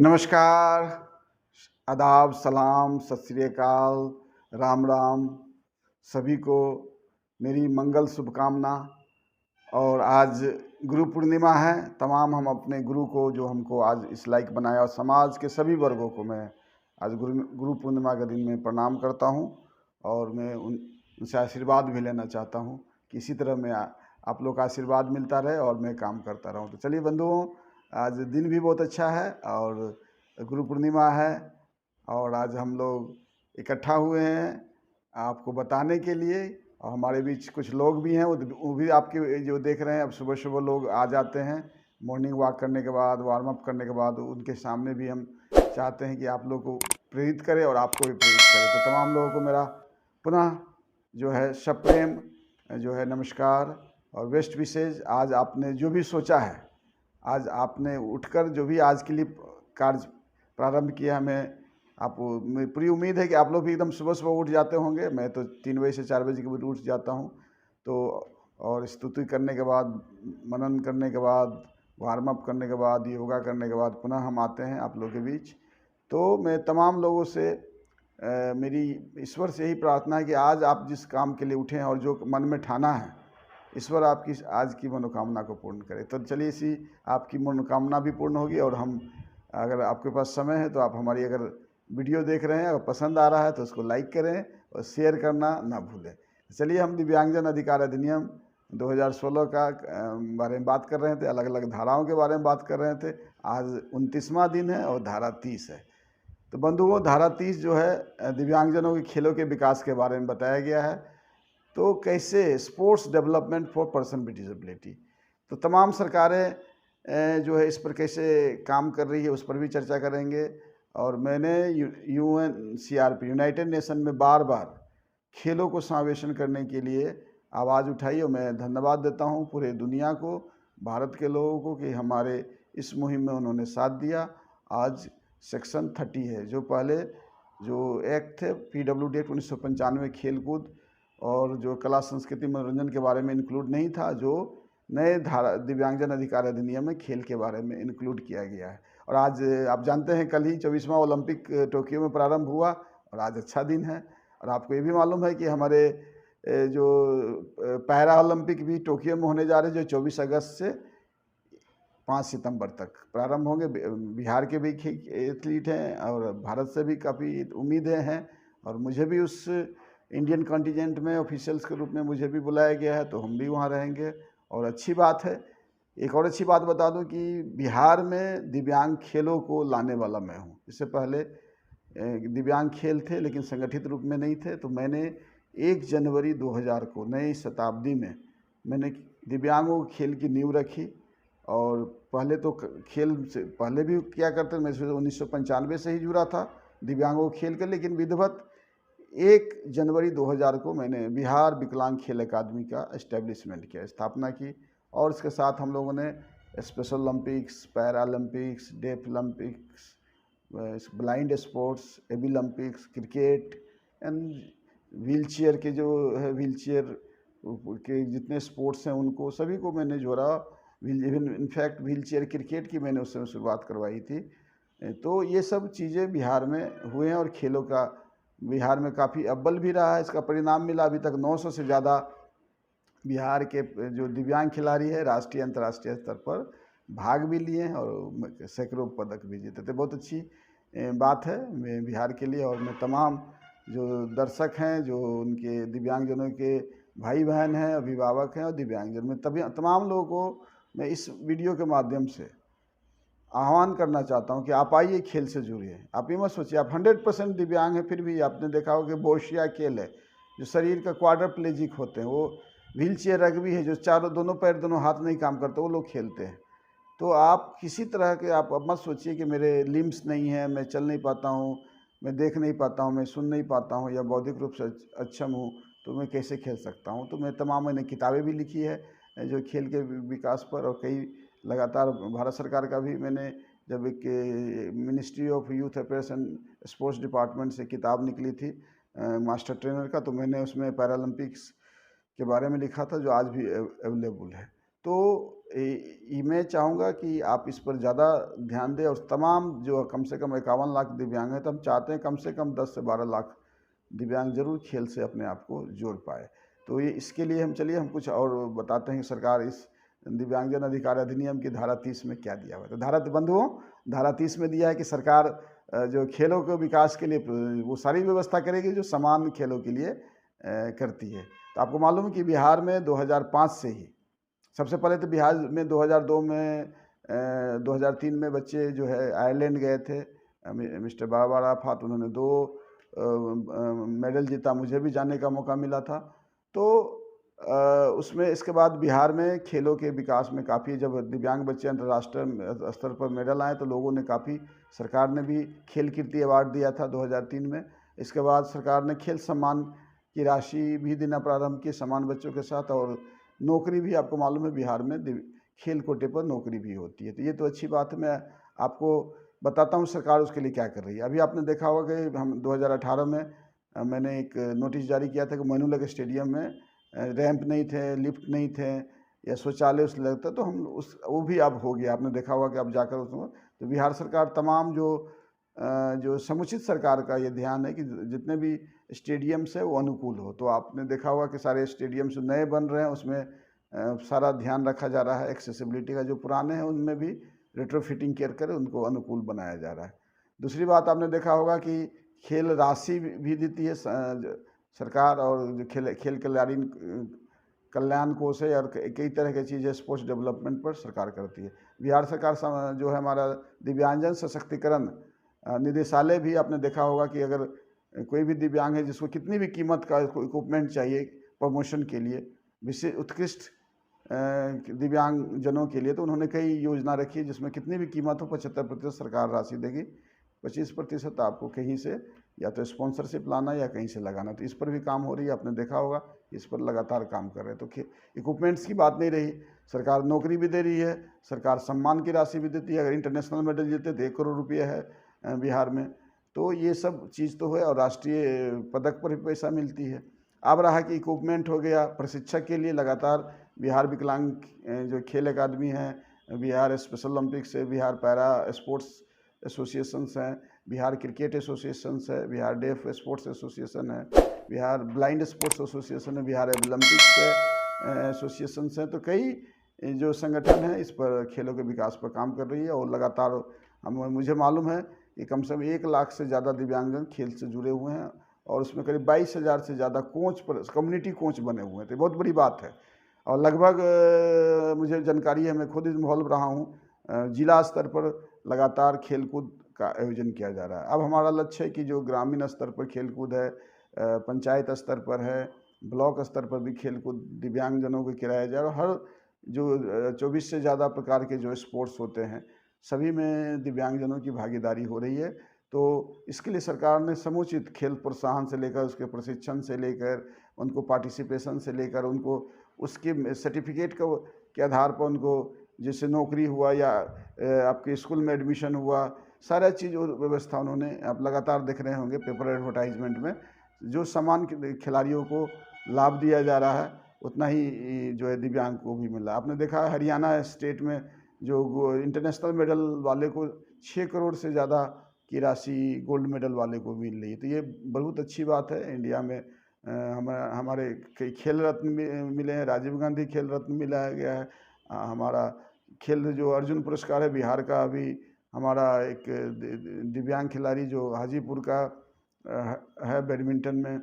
नमस्कार, आदाब, सलाम, सत श्री अकाल, राम राम। सभी को मेरी मंगल शुभकामना। और आज गुरु पूर्णिमा है। तमाम हम अपने गुरु को जो हमको आज इस लायक बनाया और समाज के सभी वर्गों को मैं आज गुरु गुरु पूर्णिमा के दिन में प्रणाम करता हूँ। और मैं उनसे आशीर्वाद भी लेना चाहता हूँ कि इसी तरह मैं आप लोग का आशीर्वाद मिलता रहे और मैं काम करता रहूँ। तो चलिए बंधुओं, आज दिन भी बहुत अच्छा है और गुरु पूर्णिमा है और आज हम लोग इकट्ठा हुए हैं आपको बताने के लिए। और हमारे बीच कुछ लोग भी हैं, वो भी आपके जो देख रहे हैं। अब सुबह सुबह लोग आ जाते हैं मॉर्निंग वॉक करने के बाद, वार्म अप करने के बाद। उनके सामने भी हम चाहते हैं कि आप लोग को प्रेरित करें और आपको भी प्रेरित करें। तो तमाम लोगों को मेरा पुनः जो है सप्रेम जो है नमस्कार और बेस्ट विशेज। आज आपने जो भी सोचा है, आज आपने उठकर जो भी आज के लिए कार्य प्रारंभ किया, मैं पूरी उम्मीद है कि आप लोग भी एकदम सुबह सुबह उठ जाते होंगे। मैं तो 3 बजे से 4 बजे के बीच उठ जाता हूँ। तो और स्तुति करने के बाद, मनन करने के बाद, वार्म अप करने के बाद, योगा करने के बाद पुनः हम आते हैं आप लोगों के बीच। तो मैं तमाम लोगों से मेरी ईश्वर से यही प्रार्थना है कि आज आप जिस काम के लिए उठे हैं और जो मन में ठाना है, ईश्वर आपकी आज की मनोकामना को पूर्ण करे। तो चलिए इसी आपकी मनोकामना भी पूर्ण होगी। और हम, अगर आपके पास समय है तो आप हमारी अगर वीडियो देख रहे हैं और पसंद आ रहा है तो उसको लाइक करें और शेयर करना ना भूलें। चलिए, हम दिव्यांगजन अधिकार अधिनियम 2016 का बारे में बात कर रहे थे, अलग अलग धाराओं के बारे में बात कर रहे थे। आज 29वां दिन है और धारा 30 है। तो बंधुओं, धारा 30 जो है दिव्यांगजनों के खेलों के विकास के बारे में बताया गया है। तो कैसे sports development for person with disability, तो तमाम सरकारें जो है इस पर कैसे काम कर रही है उस पर भी चर्चा करेंगे। और मैंने UNCRP यूनाइटेड नेशन में बार बार खेलों को समावेशन करने के लिए आवाज़ उठाई। और मैं धन्यवाद देता हूँ पूरे दुनिया को, भारत के लोगों को, कि हमारे इस मुहिम में उन्होंने साथ दिया। आज सेक्शन 30 है, जो पहले जो एक्ट थे PWD एक्ट 1995 खेलकूद और जो कला संस्कृति मनोरंजन के बारे में इंक्लूड नहीं था, जो नए धारा दिव्यांगजन अधिकार अधिनियम में खेल के बारे में इंक्लूड किया गया है। और आज आप जानते हैं कल ही 24वां ओलंपिक टोक्यो में प्रारंभ हुआ और आज अच्छा दिन है। और आपको ये भी मालूम है कि हमारे जो पैरा ओलंपिक भी टोक्यो में होने जा रहे हैं, जो 24 अगस्त से 5 सितंबर तक प्रारंभ होंगे। बिहार के भी एथलीट हैं और भारत से भी काफ़ी उम्मीदें हैं। और मुझे भी उस इंडियन कॉन्टिजेंट में ऑफिशियल्स के रूप में मुझे भी बुलाया गया है, तो हम भी वहाँ रहेंगे। और अच्छी बात है, एक और अच्छी बात बता दूं कि बिहार में दिव्यांग खेलों को लाने वाला मैं हूँ। इससे पहले दिव्यांग खेल थे लेकिन संगठित रूप में नहीं थे। तो मैंने 1 जनवरी 2000 को नई शताब्दी में मैंने दिव्यांगों खेल की नींव रखी। और पहले तो खेल से पहले भी क्या करते, मैं 1995 से ही जुड़ा था दिव्यांगों खेल के, लेकिन विधिवत 1 जनवरी 2000 को मैंने बिहार विकलांग खेल अकादमी का एस्टेब्लिशमेंट किया, स्थापना की। और इसके साथ हम लोगों ने special Olympics, para Olympics, deaf Olympics, blind sports, AB Olympics, cricket and wheel chair के जो है, व्हील चेयर के जितने स्पोर्ट्स हैं उनको सभी को मैंने जोड़ा। इनफैक्ट व्हील चेयर क्रिकेट की मैंने उस समय शुरुआत करवाई थी। तो ये सब चीज़ें बिहार में हुए हैं और खेलों का बिहार में काफ़ी अव्वल भी रहा है। इसका परिणाम मिला, अभी तक 900 से ज़्यादा बिहार के जो दिव्यांग खिलाड़ी है राष्ट्रीय अंतर्राष्ट्रीय स्तर पर भाग भी लिए हैं और सैकड़ों पदक भी जीते थे। बहुत अच्छी बात है मैं बिहार के लिए। और मैं तमाम जो दर्शक हैं, जो उनके दिव्यांगजनों के भाई बहन हैं, अभिभावक हैं और दिव्यांगजन, मैं तमाम लोगों को मैं इस वीडियो के माध्यम से आह्वान करना चाहता हूं कि आप आइए, खेल से जुड़िए। आप ये मत सोचिए आप 100% दिव्यांग हैं, फिर भी आपने देखा होगा कि बोशिया खेल है, जो शरीर का क्वाड्रप्लेजिक होते हैं, वो व्हील चेयर रग्बी है, जो चारों दोनों पैर दोनों हाथ नहीं काम करते, वो लोग खेलते हैं। तो आप किसी तरह के आप अब मत सोचिए कि मेरे लिम्स नहीं हैं, मैं चल नहीं पाता हूँ, मैं देख नहीं पाता हूँ, मैं सुन नहीं पाता हूँ, या बौद्धिक रूप से अक्षम हूँ, तो मैं कैसे खेल सकता हूँ। तो मैंने किताबें भी लिखी है जो खेल के विकास पर, और कई लगातार भारत सरकार का भी मैंने, जब एक ministry of youth affairs and sports department से किताब निकली थी मास्टर ट्रेनर का, तो मैंने उसमें पैरालंपिक्स के बारे में लिखा था, जो आज भी अवेलेबल है। तो मैं चाहूँगा कि आप इस पर ज़्यादा ध्यान दें, और तमाम जो कम से कम 51 लाख दिव्यांग हैं, तो हम चाहते हैं कम से कम 10 से 12 लाख दिव्यांग जरूर खेल से अपने आप को जोड़ पाए। तो ये इसके लिए हम कुछ और बताते हैं कि सरकार इस दिव्यांगजन अधिकार अधिनियम की धारा 30 में क्या दिया हुआ है। तो बंधुओं, धारा 30 में दिया है कि सरकार जो खेलों के विकास के लिए वो सारी व्यवस्था करेगी जो समान खेलों के लिए करती है। तो आपको मालूम है कि बिहार में 2005 से ही, सबसे पहले तो बिहार में 2002 में 2003 में बच्चे जो है आयरलैंड गए थे, मिस्टर बाबा राफात, उन्होंने 2 मेडल जीता, मुझे भी जाने का मौका मिला था। तो उसमें इसके बाद बिहार में खेलों के विकास में काफ़ी, जब दिव्यांग बच्चे अंतर्राष्ट्रीय स्तर पर मेडल आए तो लोगों ने काफ़ी, सरकार ने भी खेल कीर्ति अवार्ड दिया था 2003 में। इसके बाद सरकार ने खेल सम्मान की राशि भी देना प्रारंभ की समान बच्चों के साथ, और नौकरी भी, आपको मालूम है बिहार में खेल कोटे पर नौकरी भी होती है। तो ये तो अच्छी बात है। मैं आपको बताता हूँ सरकार उसके लिए क्या कर रही है। अभी आपने देखा होगा कि हम 2018 में मैंने एक नोटिस जारी किया था कि मोइनुलहक स्टेडियम में रैंप नहीं थे, लिफ्ट नहीं थे, या शौचालय उस लगता, तो हम वो भी अब हो गया। आपने देखा होगा कि अब जाकर उसमें, तो बिहार सरकार तमाम जो समुचित सरकार का ये ध्यान है कि जितने भी स्टेडियम्स है वो अनुकूल हो। तो आपने देखा होगा कि सारे स्टेडियम्स नए बन रहे हैं, उसमें सारा ध्यान रखा जा रहा है एक्सेसिबिलिटी का। जो पुराने हैं उनमें भी रेट्रोफिटिंग कर उनको अनुकूल बनाया जा रहा है। दूसरी बात, आपने देखा होगा कि खेल राशि भी देती है सरकार, और जो खेल कल्याण कोष है, और कई तरह की चीज़ें स्पोर्ट्स डेवलपमेंट पर सरकार करती है। बिहार सरकार जो है हमारा दिव्यांगजन सशक्तिकरण निदेशालय भी, आपने देखा होगा कि अगर कोई भी दिव्यांग है जिसको कितनी भी कीमत का इक्विपमेंट चाहिए प्रमोशन के लिए, विशेष उत्कृष्ट दिव्यांगजनों के लिए, तो उन्होंने कई योजना रखी है जिसमें कितनी भी कीमत हो 75% सरकार राशि देगी, 25% आपको कहीं से या तो स्पॉन्सरशिप लाना या कहीं से लगाना। तो इस पर भी काम हो रही है, आपने देखा होगा इस पर लगातार काम कर रहे हैं। तो इक्विपमेंट्स की बात नहीं रही, सरकार नौकरी भी दे रही है, सरकार सम्मान की राशि भी देती है। अगर इंटरनेशनल मेडल जीते तो 1 करोड़ रुपये है बिहार में। तो ये सब चीज़ तो है, और राष्ट्रीय पदक पर भी पैसा मिलती है। अब रहा कि इक्विपमेंट हो गया, प्रशिक्षक के लिए लगातार बिहार विकलांग जो खेल अकादमी है, बिहार स्पेशल ओलंपिक्स है, बिहार पैरा स्पोर्ट्स एसोसिएशंस हैं, बिहार क्रिकेट एसोसिएशंस है, बिहार डेफ स्पोर्ट्स एसोसिएशन है, बिहार ब्लाइंड स्पोर्ट्स एसोसिएशन है, बिहार ओलंपिक्स एसोसिएशंस हैं। तो कई जो संगठन हैं इस पर खेलों के विकास पर काम कर रही है, और लगातार मुझे मालूम है कि कम से कम 1 लाख से ज़्यादा दिव्यांगजन खेल से जुड़े हुए हैं, और उसमें करीब 22,000 से ज़्यादा कोच पर कम्युनिटी कोच बने हुए हैं। तो बहुत बड़ी बात है, और लगभग मुझे जानकारी है, मैं खुद इन्वॉल्व रहा हूँ, जिला स्तर पर लगातार खेलकूद का आयोजन किया जा रहा है। अब हमारा लक्ष्य है कि जो ग्रामीण स्तर पर खेलकूद है, पंचायत स्तर पर है, ब्लॉक स्तर पर भी खेलकूद दिव्यांगजनों को कराया जाए, और हर जो 24 से ज़्यादा प्रकार के जो स्पोर्ट्स होते हैं सभी में दिव्यांगजनों की भागीदारी हो रही है। तो इसके लिए सरकार ने समुचित खेल प्रोत्साहन से लेकर उसके प्रशिक्षण से लेकर उनको पार्टिसिपेशन से लेकर उनको उसके सर्टिफिकेट के आधार पर उनको जैसे नौकरी हुआ या आपके स्कूल में एडमिशन हुआ, सारा चीज़ व्यवस्था उन्होंने, आप लगातार देख रहे होंगे पेपर एडवर्टाइजमेंट में, जो समान खिलाड़ियों को लाभ दिया जा रहा है उतना ही जो है दिव्यांग को भी मिला। आपने देखा हरियाणा स्टेट में जो इंटरनेशनल मेडल वाले को 6 करोड़ से ज़्यादा की राशि गोल्ड मेडल वाले को मिल रही है। तो ये बहुत अच्छी बात है। इंडिया में हमारे कई खेल रत्न मिले हैं, राजीव गांधी खेल रत्न मिला गया है। हमारा खेल जो अर्जुन पुरस्कार है बिहार का, अभी हमारा एक दिव्यांग खिलाड़ी जो हाजीपुर का है बैडमिंटन में,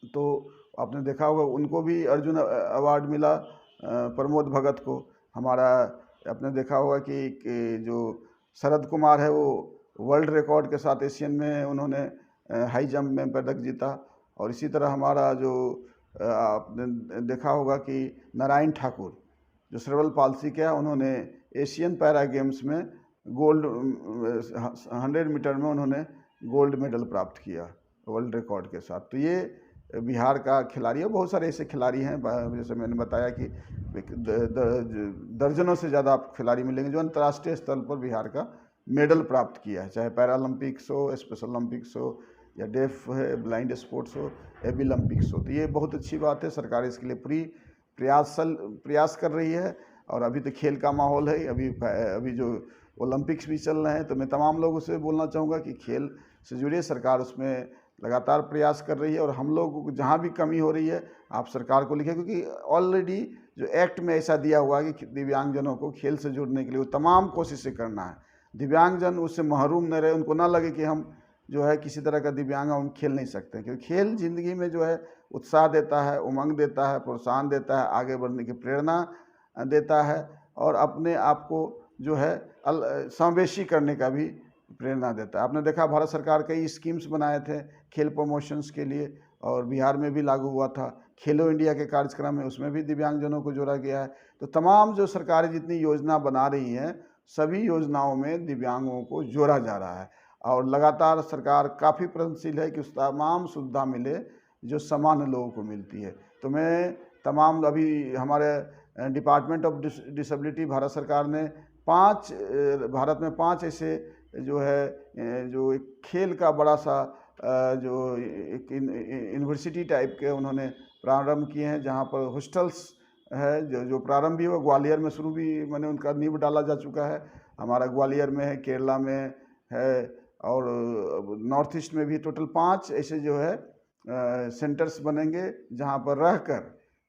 तो आपने देखा होगा उनको भी अर्जुन अवार्ड मिला, प्रमोद भगत को। हमारा आपने देखा होगा कि जो शरद कुमार है वो वर्ल्ड रिकॉर्ड के साथ एशियन में उन्होंने हाई जंप में पदक जीता। और इसी तरह हमारा जो आपने देखा होगा कि नारायण ठाकुर जो सेरेब्रल पाल्सी के हैं, उन्होंने एशियन पैरा गेम्स में गोल्ड 100 मीटर में उन्होंने गोल्ड मेडल प्राप्त किया वर्ल्ड रिकॉर्ड के साथ। तो ये बिहार का खिलाड़ी है। बहुत सारे ऐसे खिलाड़ी हैं, जैसे मैंने बताया कि दर्जनों से ज़्यादा खिलाड़ी मिलेंगे जो अंतर्राष्ट्रीय स्तर पर बिहार का मेडल प्राप्त किया है, चाहे पैरा ओलंपिक्स हो, स्पेशल ओलंपिक्स हो, या डेफ है, ब्लाइंड स्पोर्ट्स हो, एबी ओलंपिक्स हो। तो ये बहुत अच्छी बात है। सरकार इसके लिए पूरी प्रयास कर रही है, और अभी तो खेल का माहौल है, अभी जो ओलंपिक्स भी चल रहे हैं, तो मैं तमाम लोगों से बोलना चाहूँगा कि खेल से जुड़े, सरकार उसमें लगातार प्रयास कर रही है। और हम लोग को जहाँ भी कमी हो रही है आप सरकार को लिखें, क्योंकि ऑलरेडी जो एक्ट में ऐसा दिया हुआ है कि दिव्यांगजनों को खेल से जुड़ने के लिए वो तमाम कोशिशें करना है। दिव्यांगजन उससे महरूम न रहे, उनको ना लगे कि हम जो है किसी तरह का दिव्यांग हम खेल नहीं सकते, क्योंकि खेल ज़िंदगी में जो है उत्साह देता है, उमंग देता है, प्रोत्साहन देता है, आगे बढ़ने की प्रेरणा देता है, और अपने आप को जो है समावेशी करने का भी प्रेरणा देता है। आपने देखा भारत सरकार कई स्कीम्स बनाए थे खेल प्रमोशंस के लिए, और बिहार में भी लागू हुआ था। खेलो इंडिया के कार्यक्रम है, उसमें भी दिव्यांगजनों को जोड़ा गया है। तो तमाम जो सरकारें जितनी योजना बना रही हैं, सभी योजनाओं में दिव्यांगों को जोड़ा जा रहा है, और लगातार सरकार काफ़ी प्रयत्नशील है कि उस तमाम सुविधा मिले जो सामान्य लोगों को मिलती है। तो मैं तमाम, अभी हमारे डिपार्टमेंट ऑफ डिसेबिलिटी भारत सरकार ने भारत में 5 ऐसे जो है जो एक खेल का बड़ा सा जो एक यूनिवर्सिटी टाइप के उन्होंने प्रारंभ किए हैं, जहाँ पर हॉस्टल्स है, जो प्रारंभ भी हुआ ग्वालियर में, शुरू भी मैंने उनका नींव डाला जा चुका है। हमारा ग्वालियर में है, केरला में है, और नॉर्थ ईस्ट में भी टोटल 5 ऐसे जो है सेंटर्स बनेंगे, जहाँ पर रहकर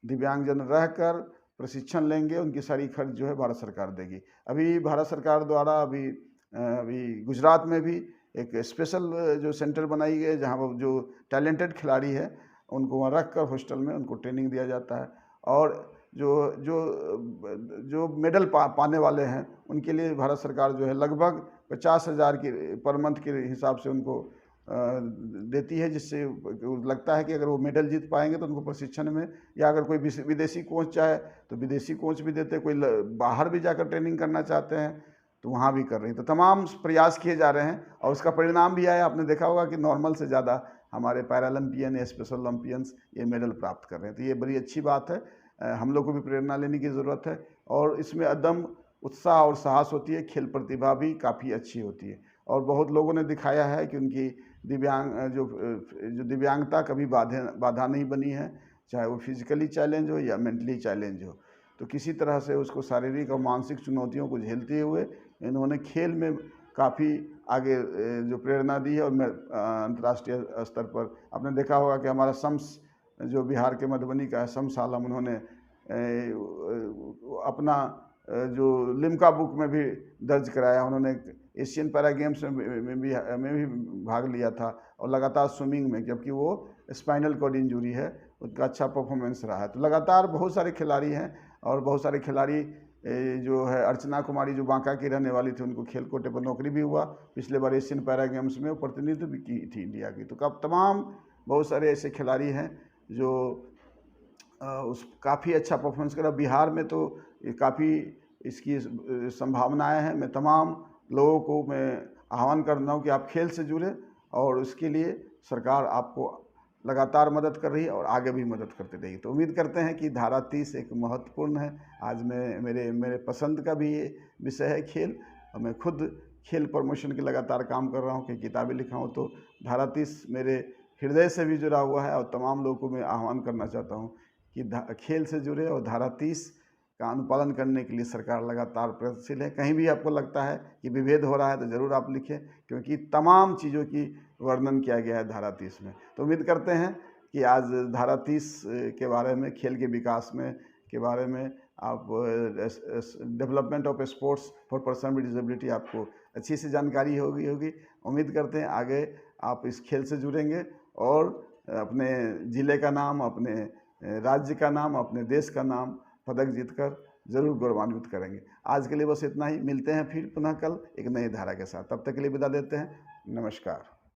दिव्यांगजन रहकर प्रशिक्षण लेंगे। उनकी सारी खर्च जो है भारत सरकार देगी। अभी भारत सरकार द्वारा अभी गुजरात में भी एक स्पेशल जो सेंटर बनाई गई है, जहाँ पर जो टैलेंटेड खिलाड़ी है उनको वहाँ रख कर हॉस्टल में उनको ट्रेनिंग दिया जाता है। और जो मेडल पाने वाले हैं उनके लिए भारत सरकार जो है लगभग 50,000 की पर मंथ के हिसाब से उनको देती है, जिससे लगता है कि अगर वो मेडल जीत पाएंगे तो उनको प्रशिक्षण में, या अगर कोई विदेशी कोच चाहे तो विदेशी कोच भी देते, कोई बाहर भी जाकर ट्रेनिंग करना चाहते हैं तो वहाँ भी कर रही हैं। तो तमाम प्रयास किए जा रहे हैं, और उसका परिणाम भी आया। आपने देखा होगा कि नॉर्मल से ज़्यादा हमारे पैरालंपियन या स्पेशल ओलंपियंस ये मेडल प्राप्त कर रहे हैं। तो ये बड़ी अच्छी बात है, हम लोग को भी प्रेरणा लेने की ज़रूरत है, और इसमें अदम उत्साह और साहस होती है। खेल प्रतिभा भी काफ़ी अच्छी होती है, और बहुत लोगों ने दिखाया है कि उनकी जो दिव्यांगता कभी बाधा नहीं बनी है, चाहे वो फिजिकली चैलेंज हो या मेंटली चैलेंज हो। तो किसी तरह से उसको शारीरिक और मानसिक चुनौतियों को झेलते हुए इन्होंने खेल में काफ़ी आगे जो प्रेरणा दी है। और अंतर्राष्ट्रीय स्तर पर आपने देखा होगा कि हमारा शम्स जो बिहार के मधुबनी का है, शम्स आलम, उन्होंने अपना जो लिम्का बुक में भी दर्ज कराया। उन्होंने एशियन पैरा गेम्स में भी भाग लिया था, और लगातार स्विमिंग में, जबकि वो स्पाइनल कॉर्ड इंजरी है, उनका अच्छा परफॉर्मेंस रहा है। तो लगातार बहुत सारे खिलाड़ी हैं, और बहुत सारे खिलाड़ी जो है अर्चना कुमारी जो बांका की रहने वाली थी, उनको खेल कोटे पर नौकरी भी हुआ। पिछले बार एशियन पैरा गेम्स में वो प्रतिनिधित्व भी की थी इंडिया की। तो तमाम बहुत सारे ऐसे खिलाड़ी हैं जो काफ़ी अच्छा परफॉर्मेंस करा। बिहार में तो ये काफ़ी इसकी संभावनाएं हैं। मैं तमाम लोगों को मैं आह्वान करता हूँ कि आप खेल से जुड़े, और उसके लिए सरकार आपको लगातार मदद कर रही है और आगे भी मदद करती रहेगी। तो उम्मीद करते हैं कि धारा 30 एक महत्वपूर्ण है। आज मेरे पसंद का भी ये विषय है खेल, और मैं खुद खेल प्रमोशन के लगातार काम कर रहा हूँ, कि किताबें लिखा हूँ। तो धारा 30 मेरे हृदय से भी जुड़ा हुआ है, और तमाम लोगों को मैं आह्वान करना चाहता हूँ कि खेल से जुड़े, और धारा 30 का अनुपालन करने के लिए सरकार लगातार प्रयत्नशील है। कहीं भी आपको लगता है कि विभेद हो रहा है तो ज़रूर आप लिखें, क्योंकि तमाम चीज़ों की वर्णन किया गया है धारा 30 में। तो उम्मीद करते हैं कि आज धारा 30 के बारे में, खेल के विकास में के बारे में, आप development of sports for person with disability, आपको अच्छी सी जानकारी होगी। उम्मीद करते हैं आगे आप इस खेल से जुड़ेंगे, और अपने ज़िले का नाम, अपने राज्य का नाम, अपने देश का नाम पदक जीतकर जरूर गौरवान्वित करेंगे। आज के लिए बस इतना ही। मिलते हैं फिर पुनः कल एक नई धारा के साथ। तब तक के लिए विदा देते हैं। नमस्कार।